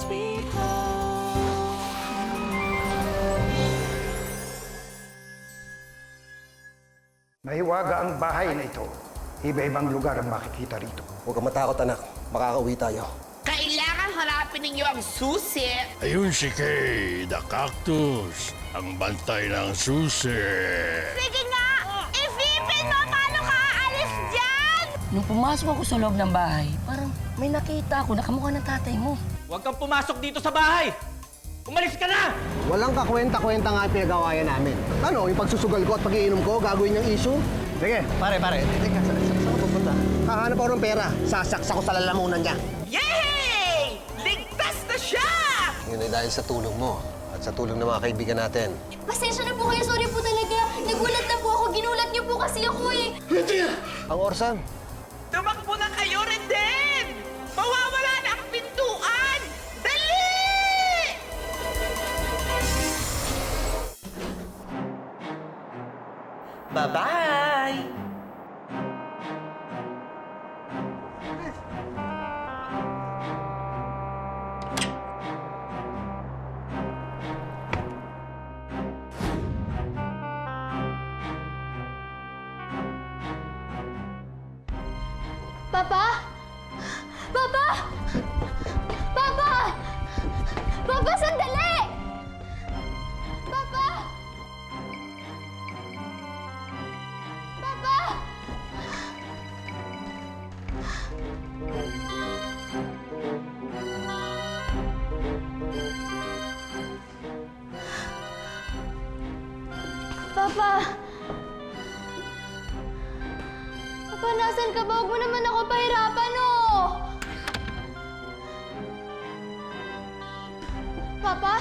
sweet home. Mahiwaga ang bahay na ito. Iba-ibang lugar ang makikita rito. Huwag kang matakot, anak. Makakauwi tayo. Kailangan hanapin ninyo ang susi. Ayun si Kay, the cactus. Ang bantay ng susi. Sige nga! Ifipin mo paano ka aalis dyan! Nung pumasok ako sa loob ng bahay, parang may nakita ako na kamukha ng tatay mo. Huwag kang pumasok dito sa bahay! Umalis ka na! Walang kakwenta-kwenta nga ang pinagawayan namin. Ano, yung pagsusugal ko at pag-iinom ko, gagawin niyang issue? Sige, pare. Teka, saan ka pupunta? Hahanap ako ng pera. Sasaksa ko sa lalamunan niya. Yay! Ligtas na siya! Yun ay dahil sa tulong mo at sa tulong ng mga kaibigan natin. Pasensya na po kayo. Sorry po talaga. Nagulat na po ako. Ginulat niyo po kasi ako eh. Ang Orsan, Tumakbo na kayo rin din! Mawawala na ang pintuan! Dali! Bye-bye! Papa? Papa! Papa! Papa, sandali! Papa! Papa! Papa! Papa, nasan ka ba? Huwag mo naman ako pahirapan, oh! Papa?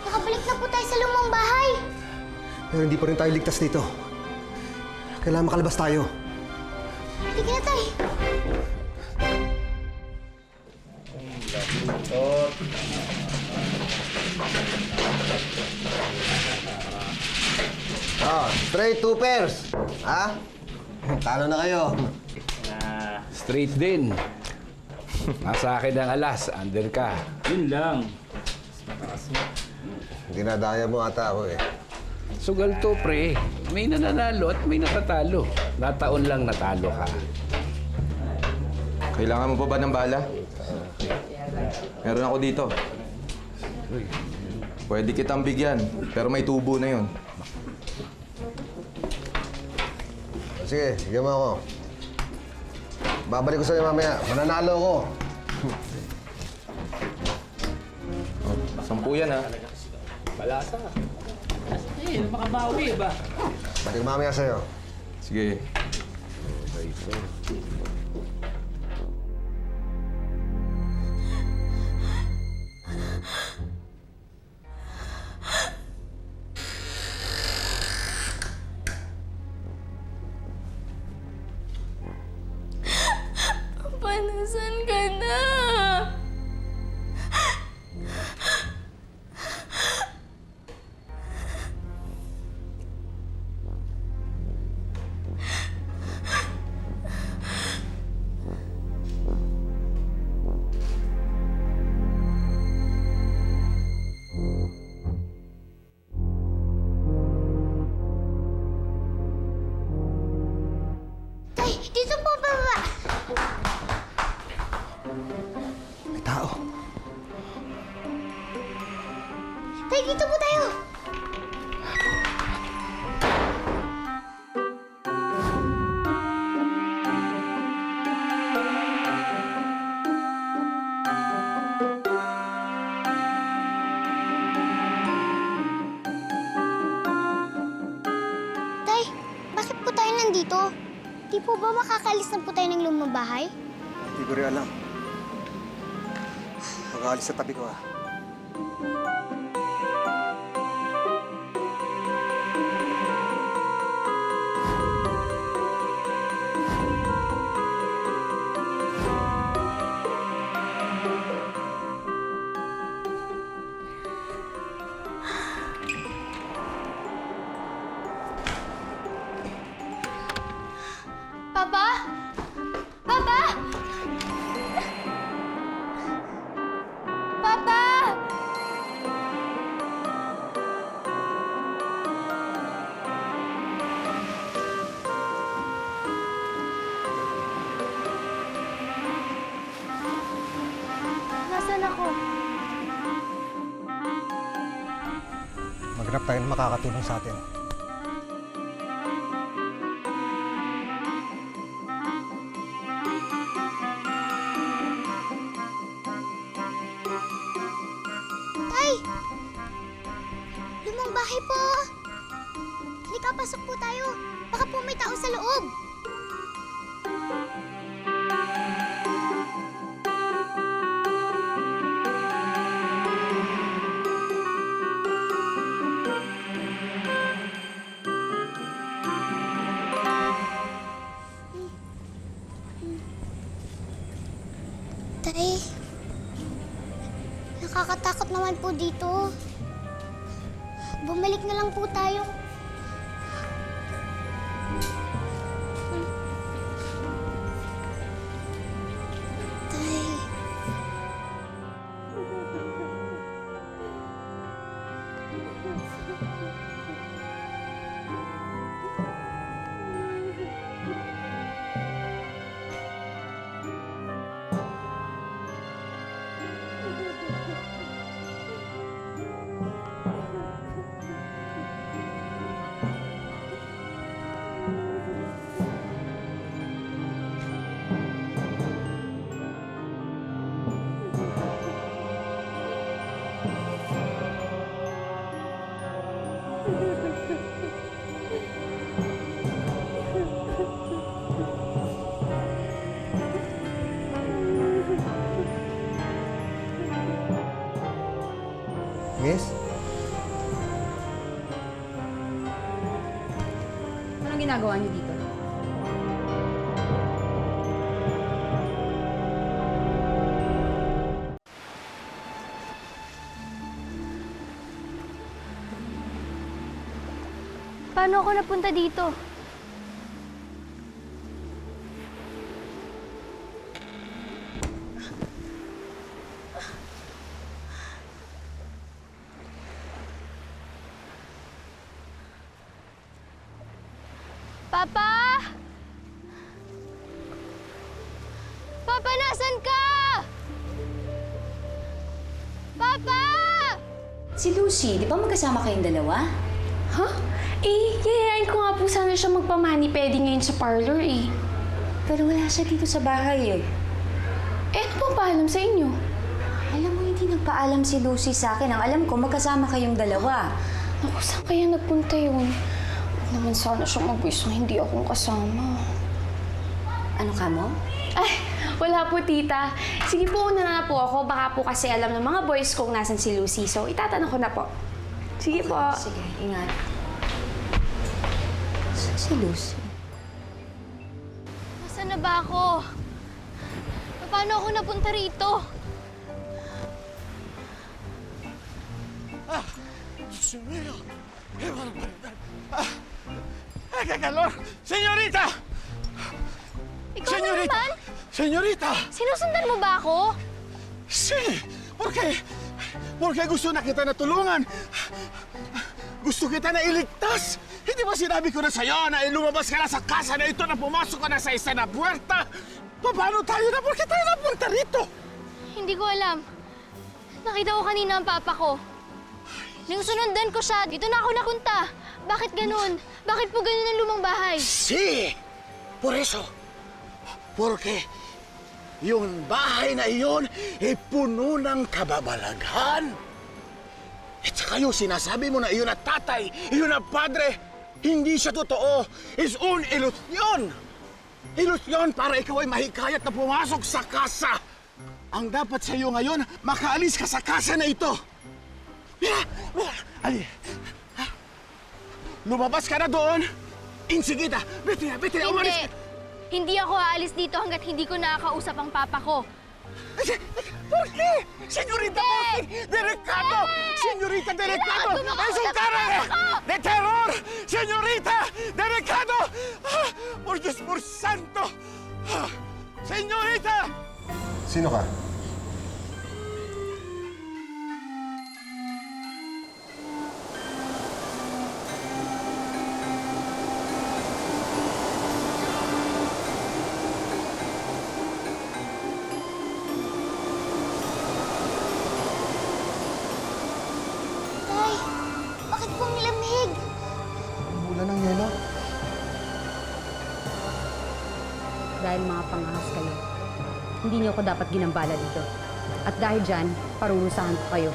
Nakabalik na po tayo sa lumang bahay. pero hindi pa rin tayo ligtas dito. Kailangan makalabas tayo. Sige na tayo. Straight two pairs. Ha? Talo na kayo. Straight din. Nasa akin ang alas, under ka. Yun lang. Dinadaya mo ata ako eh. Sugal to, pre. May nananalo at may natatalo. Nataon lang natalo ka. Kailangan mo pa ba ng bala? Meron ako dito. Pwede kitang bigyan, pero may tubo na yun. Sige, bigyan mo ako. Babalik ko sa'yo mamaya. Mananalo ako. Oh, 10 yan, ha? Balasa. Eh, makabawi ba? Balik mamaya sa'yo. Sige. Panasan ka na. Tay, dito po baba. May tao. Tay, dito po tayo. Tay, bakit po tayo nandito? Di po ba makakalis na po tayo ng lumang bahay? Hindi ko rin alam. Mag-aalis sa tabi ko, ha? Maghanap tayo ng makakatulong sa atin. Tay! Lumang bahay po! Halika, pasok po tayo. Baka po may tao sa loob. Tay, nakakatakot naman po dito. Bumalik na lang po tayo. Tay. Miss? Anong ginagawa niyo dito? Paano ako napunta dito? Papa! Papa, nasan ka? Papa! Si Lucy, di ba magkasama kayong dalawa? Ha? Yayain ko nga po sana siya magpamani-pedi ngayon sa parlor eh. Pero wala siya dito sa bahay eh. Ano pong paalam sa inyo? Alam mo, hindi nagpaalam si Lucy sa akin. Ang alam ko, magkasama kayong dalawa. Naku, saan kaya nagpunta yun? Huwag naman sana siya mag-wish na hindi akong kasama. Ano ka mo? Ay, wala po, tita. Sige po, una na po ako. Baka po kasi alam ng mga boys kung nasan si Lucy. So, itatanong ko na po. Sige po. Sige, ingat. Saan si Lucy? Nasaan na ba ako? Paano ako napunta rito? ¡Qué calor! ¡Señorita! Ikaw na naman? ¡Señorita! Sinusundan mo ba ako? Sí! ¿Por qué? Porque gusto na kita na tulungan. Gusto kita na iligtas. Hindi ba sinabi ko na sa'yo na lumabas ka na sa kasa na ito na pumasok ka na sa isa na puwerta? Paano tayo na? Por qué tayo napunta rito? Hindi ko alam. Nakita ko kanina ang papa ko. Nung sunundan ko siya, dito na ako nakunta. Bakit ganun? Bakit po ganun ang lumang bahay? Sí! Por eso. Porque yung bahay na iyon ay puno ng kababalaghan. At saka yung sinasabi mo na iyon na tatay, iyon na padre, hindi siya totoo. It's un ilusyon. Ilusyon para ikaw ay mahikayat na pumasok sa kasa. Ang dapat sa iyo ngayon, makaalis ka sa kasa na ito. Mira! Mira! Ali! Ha? Lumabas ka na doon. Insigita! Vete na! Umalis ka! Hindi ako aalis dito hanggat hindi ko nakakausap ang papa ko. ¿Por qué? Señorita, ¿por qué? ¡Delicado! Señorita, delicado! ¡Es un cara de terror! Señorita, delicado! Ah, ¡por Dios, por santo! Ah, ¡Señorita! Sino ka? Tay, bakit po dahil mga pangahas kayo. Hindi niyo ako dapat ginambala dito. At dahil dyan, parurusahan ko kayo.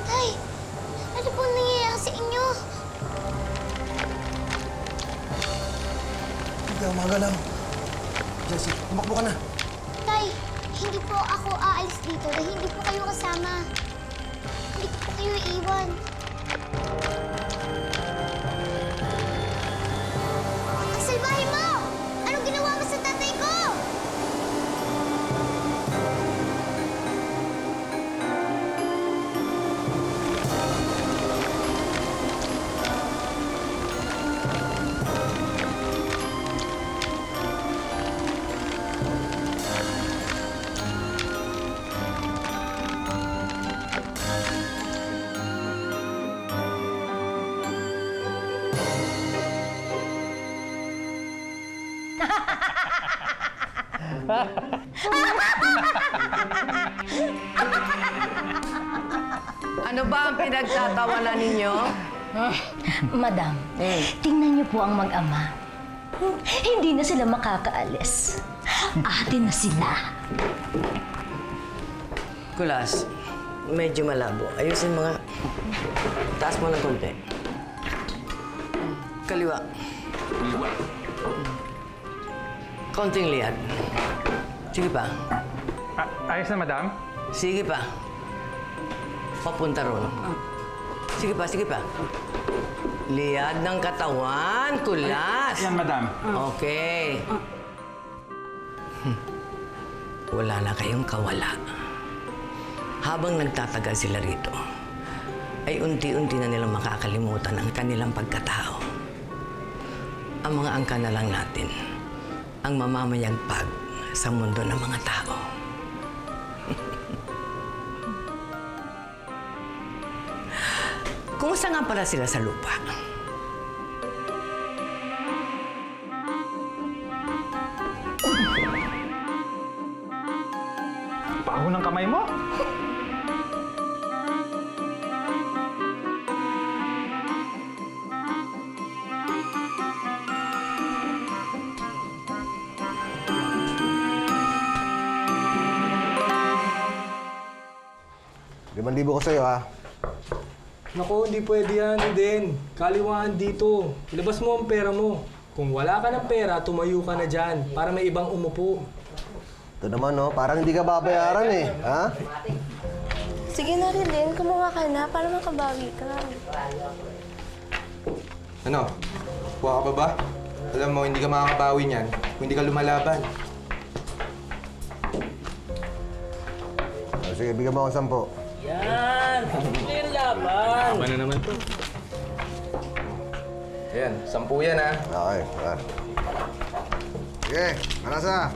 Tay, ano po nangyayari sa inyo? Hindi ako magalaw. Jessie, tumakbo ka na. Tay, hindi po ako aalis dito dahil hindi po kayo kasama. Hindi ko po kayo iiwan. Ang salbahe mo! Anong ginawa mo sa tatay ko? Ano ba ang pinagtatawanan ninyo? Madam, tingnan niyo po ang mag-ama. Hindi na sila makakaalis. Atin na sila. Kulas, medyo malabo. Ayusin mga... Taas mo ng konti. Kaliwa. Konting liad. Sige pa. Ayos na, madam? Sige pa. Papunta ron. Sige pa, sige pa. Liad ng katawan, kulas. Yan, madam. Okay. Wala na kayong kawala. Habang nagtatagal sila rito, ay unti-unti na nilang makakalimutan ang kanilang pagkatao. Ang mga angka na lang natin ang mamamayagpag sa mundo ng mga tao. Kumusta nga pala sila sa lupa? Baho ng kamay mo? $5,000 ko sa'yo, ha? Naku, hindi pwede yan, Eden. Kaliwaan dito. Ilabas mo ang pera mo. Kung wala ka ng pera, tumayo ka na dyan para may ibang umupo. Ito naman, no? Parang hindi ka babayaran, eh. Ha? Sige na rin din, kumuha ka na para makabawi ka. Ano? Kuha ka pa ba? Alam mo, hindi ka makakabawi niyan kung hindi ka lumalaban. Sige, bigyan mo ako 10. Yan! Hindi yung laban! Tama na naman to. Ayan, 10 yan ha. Okay, tara. Sige, malasa.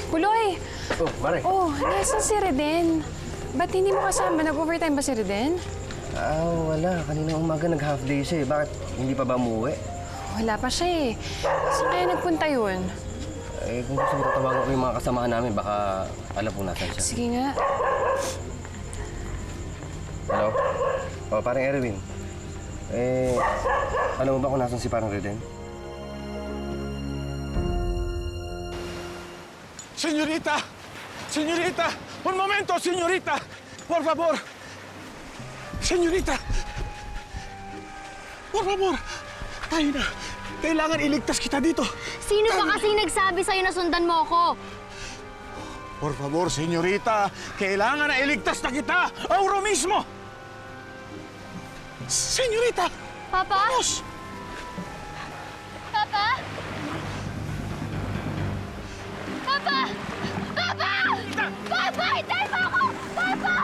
Puloy! Oh, pare. Oh, nasan si Reden? Ba't hindi mo kasama? Nag-overtime ba si Reden? Wala. Kanina umaga nag-half day siya, eh. Bakit? Hindi pa ba umuwi? Wala pa siya eh. Saan kaya nagpunta yun? Eh, kung gusto mo tatawagan ko yung mga kasamahan namin, baka alam kung nasan siya. Sige nga. Hello? Oh, parang Erwin. Alam mo ba kung nasan si parang Reden? Señorita! Señorita! Un momento, señorita! Por favor! Señorita! Por favor! Ay na! Kailangan iligtas kita dito! Sino ba kasi nagsabi sa'yo na sundan mo ako? Por favor, señorita! Kailangan na iligtas na kita! Ahora mismo! Señorita! Papa? Vamos! Papa? Papa! Papa! Papa! Hintay mo ako! Papa!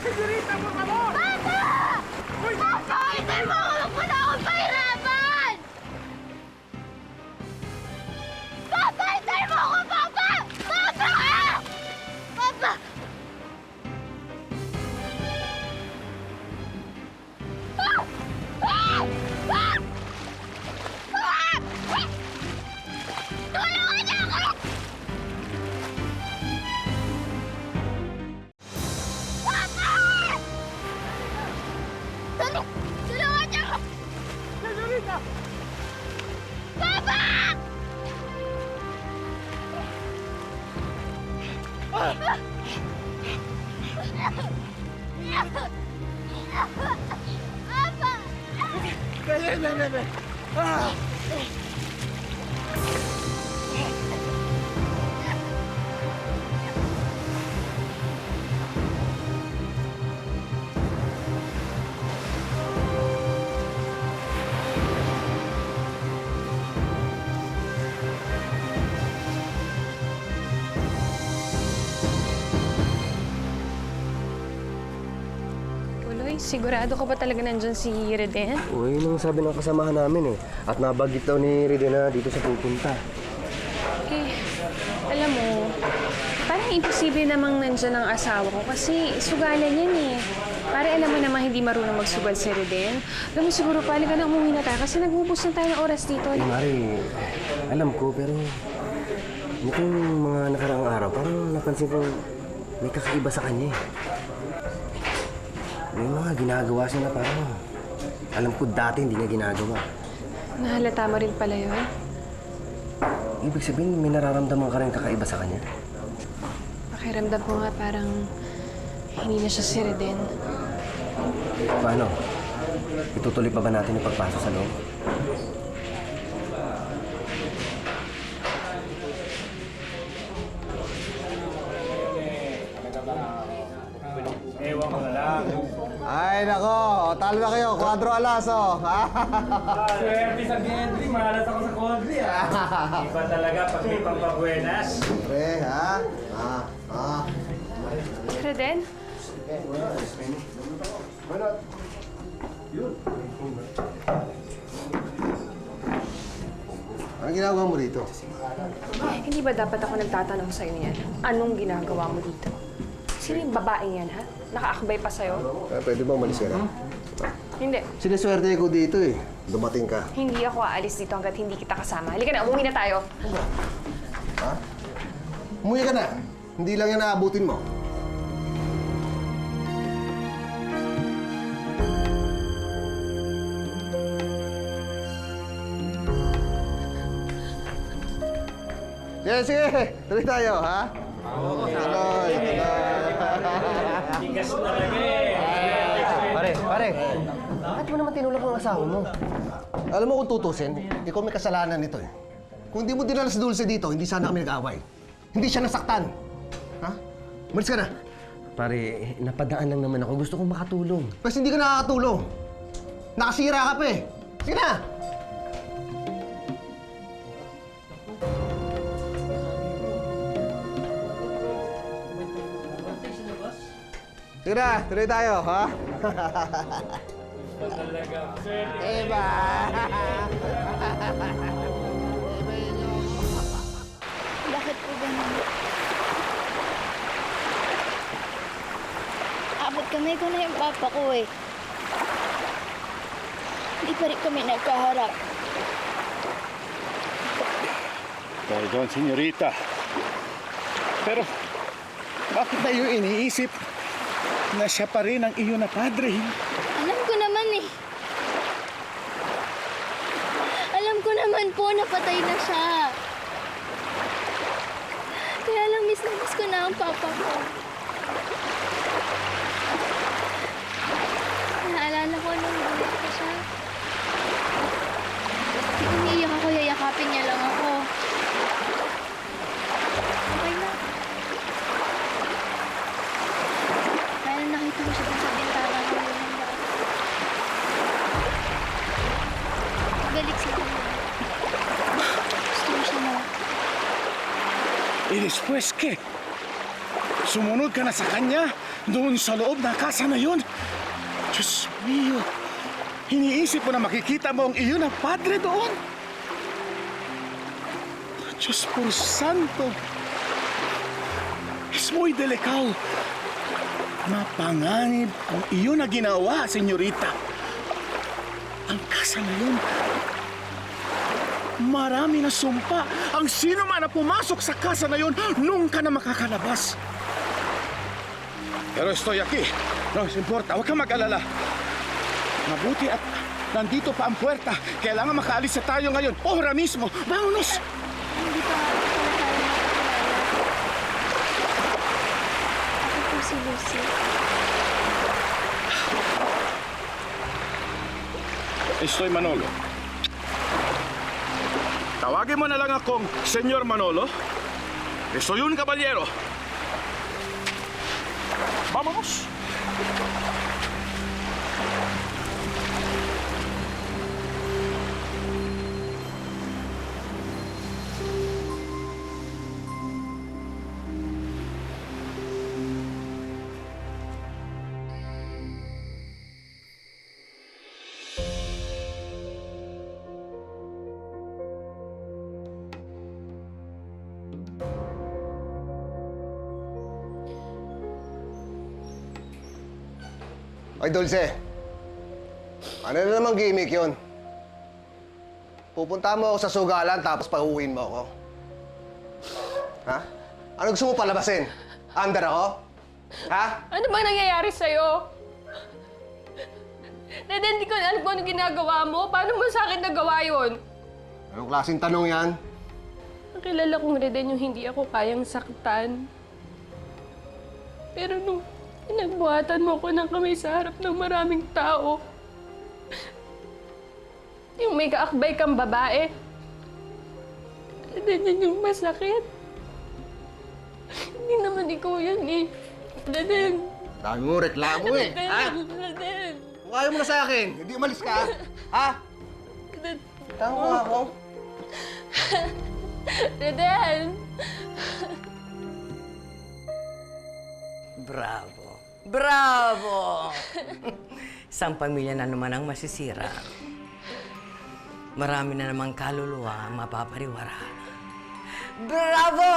Señorita, por favor! Papa! Papa! Hintay mo ako! Huwag mo na akong pahirapan! Tuloy, sigurado ka ba talaga nandyan si Reden? Uy, yun ang sabi ng kasamahan namin eh. At nabagit daw ni Redena dito sa pupunta. Eh, alam mo, parang imposible namang nandyan ang asawa ko kasi sugalan yan eh. Pare, alam mo namang hindi marunong magsugal si Reden. Alam mo, siguro pali ka na umuwi na tayo kasi nag-ubos na tayo ng oras dito. Eh, Mari, alam ko pero nitong mga nakaraang araw, parang napansin ko may kakaiba sa kanya eh. May mga ginagawa siya na parang alam ko dati hindi niya ginagawa. Nahalata mo rin pala yun? Ibig sabihin, may nararamdaman ka rin kakaiba sa kanya. Pakiramdam ko nga parang hindi na siya si Reden. Paano? Itutuloy pa ba natin yung pagpasok sa loob? Ewan ko na lang. Ay, nako. Talo na kayo. Quadro alas, oh. Swerte sa Gendry, malas ako sa Condry, Iba talaga pag may pampabuenas. Pre, ha? Reden? Anong ginagawa mo dito? Hindi ba dapat ako nagtatanong sa'yo niyan? Anong ginagawa mo dito? Sino yung babaeng yan, ha? Nakaakbay pa sa'yo? Pwede ba umalis ka na? Hindi. Sineswerte ko dito eh. Dumating ka. Hindi ako aalis dito hanggat hindi kita kasama. Halika na, umuwi na tayo. Ha? Umuwi ka na. Hindi lang yan naabutin mo. Sige. Tuloy tayo, ha? Tuloy. Tigas talaga eh. Pare. Bakit mo naman tinulak ang asawa mo? Alam mo kung tutusin, ikaw may kasalanan nito eh. Kung hindi mo dinala si Dulce dito, hindi sana kami nag-aaway. Hindi siya nasaktan. Ha? Malis ka na. Pare, napadaan lang naman ako. Gusto kong makatulong. Mas hindi ka nakakatulong. Nakasira ka pa eh. Sige na! Sige na, tuloy tayo, ha? Eba! Bakit po ganun? Abot kamay ko na yung papa ko eh. Hindi pa rin kami nagkaharap. Pardon, senyorita. Pero, bakit na iyo iniisip na siya pa rin ang iyo na padre? Alam ko naman eh. Alam ko naman po na patay na siya. Kaya lang miss ko na ang papa ko. Naalala ko nung bulit ko siya. Umiiyak ako, yayakapin niya lang ako. Okay na. Kaya nakita ko siya dun sa bintana ko yun. Galit sa kanya. Gusto ko siya na. E después, ¿qué? Sumunod ka na sa kanya doon sa loob ng kasa na yun? Diyos mio, iniisip mo na makikita mo ang iyo na padre doon? Diyos por santo, es muy delicado. Mapanganib ang iyo na ginawa, senyorita. Ang kasa na yun, marami na sumpa. Ang sino man na pumasok sa kasa na yun, nung ka na makakalabas. Pero estoy aquí. No importa, huwag kang mag-alala. Mabuti at nandito pa ang puwerta. Kailangan makaalis na tayo ngayon. Ora mismo. Vámonos! Hindi pa pala tayo nakakilala. si Lucy. Estoy Manolo. Tawagin mo na lang akong Senyor Manolo. Soy un caballero. Vámonos. Ay, Dulce. Ano na namang gimmick yun? Pupunta mo ako sa sugalan tapos pahuwiin mo ako. Ha? Ano gusto mo palabasin? Under ako? Ha? Ano bang nangyayari sa'yo? Dede, hindi ko alam kung ano ginagawa mo. Paano mo sa akin nagawa yun? Anong klaseng tanong yan? Nakilala kong Reden yung hindi ako kayang saktan. Pero nung pinagbuhatan mo ko ng kamay sa harap ng maraming tao, yung may kaakbay kang babae, Reden, yan yung masakit. Hindi naman ikaw yan eh. Reden. Dami mo reklamo eh. Ha? Reden. Kung ayaw mo na sa akin, hindi umalis ka. Ha? Tama mo ako. Reden. Bravo! Bravo! Isang pamilya na naman ang masisira. Marami na namang kaluluwa ang mapapariwara. Bravo!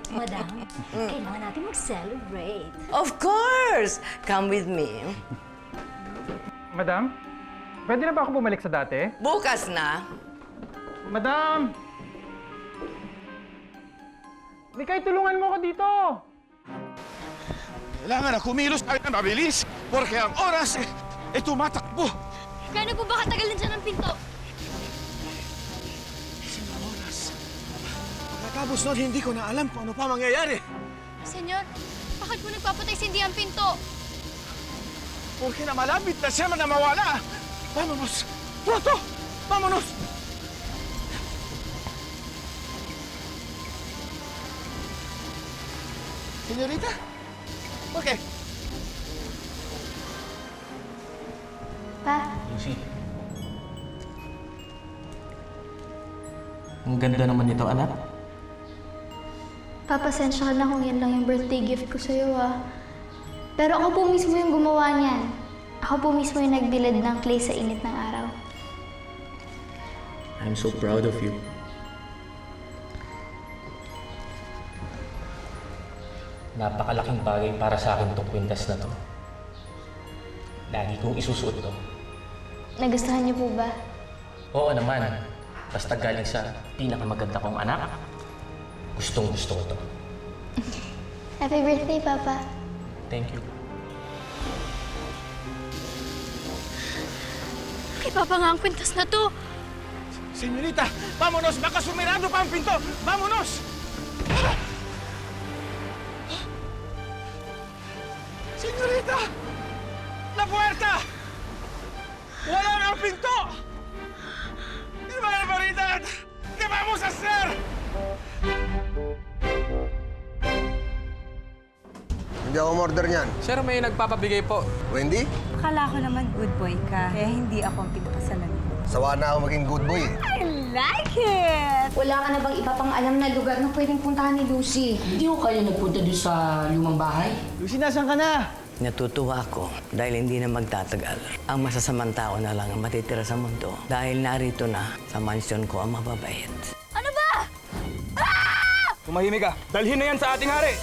Madam, kailangan natin mag-celebrate. Of course! Come with me. Madam, pwede na ba ako bumalik sa dati? Bukas na. Madam! Mikay, tulungan mo ko dito! Kailangan na kumilos tayo na mabilis porque ang oras tumatakbo. Gaano po ba katagal nandiyan ang pinto? Isang oras. Pagkatapos nun, hindi ko na alam kung ano pa mangyayari. Senyor, bakit po nagpapatay si Indy ang pinto? Porque na malapit na siya na mawala. Vámonos! Pronto! Vámonos! Señorita? ¿Por qué? Pa, Lucy. Ang ganda naman nito, anak. papasensya ka na kung yan lang yung birthday gift ko sa'yo, ah. Pero ako po mismo yung gumawa niyan. Ako po mismo yung nagbilad ng clay sa init ng araw. I'm so proud of you. Napakalaking bagay para sa akin itong kwintas na to. Lagi kong isusuot to. Nagustuhan niyo po ba? Oo naman. Basta galing sa pinakamaganda kong anak, gustong-gusto ko to. Happy birthday, Papa. Thank you. Kay Papa nga ang kwintas na to. Señorita, vámonos! Baka sumirado pa ang pinto! Vámonos! Señorita! La puerta! ¡Wala na ang pinto! ¡Qué barbaridad! ¿Qué vamos a hacer? Hindi ako order niyan. Sir, may nagpapabigay po. Wendy, Akala ko naman good boy ka, kaya hindi ako ang pinakasalan mo. sawa na ako maging good boy. I like it! Wala ka na bang iba pang alam na lugar na pwedeng puntahan ni Lucy? Hindi ko kayo nagpunta doon sa lumang bahay. Lucy, nasan ka na? Natutuwa ako dahil hindi na magtatagal. Ang masasamang tao na lang ang matitira sa mundo dahil narito na sa mansyon ko ang mababait. Ano ba? Tumahimik ka. Dalhin na yan sa ating hari.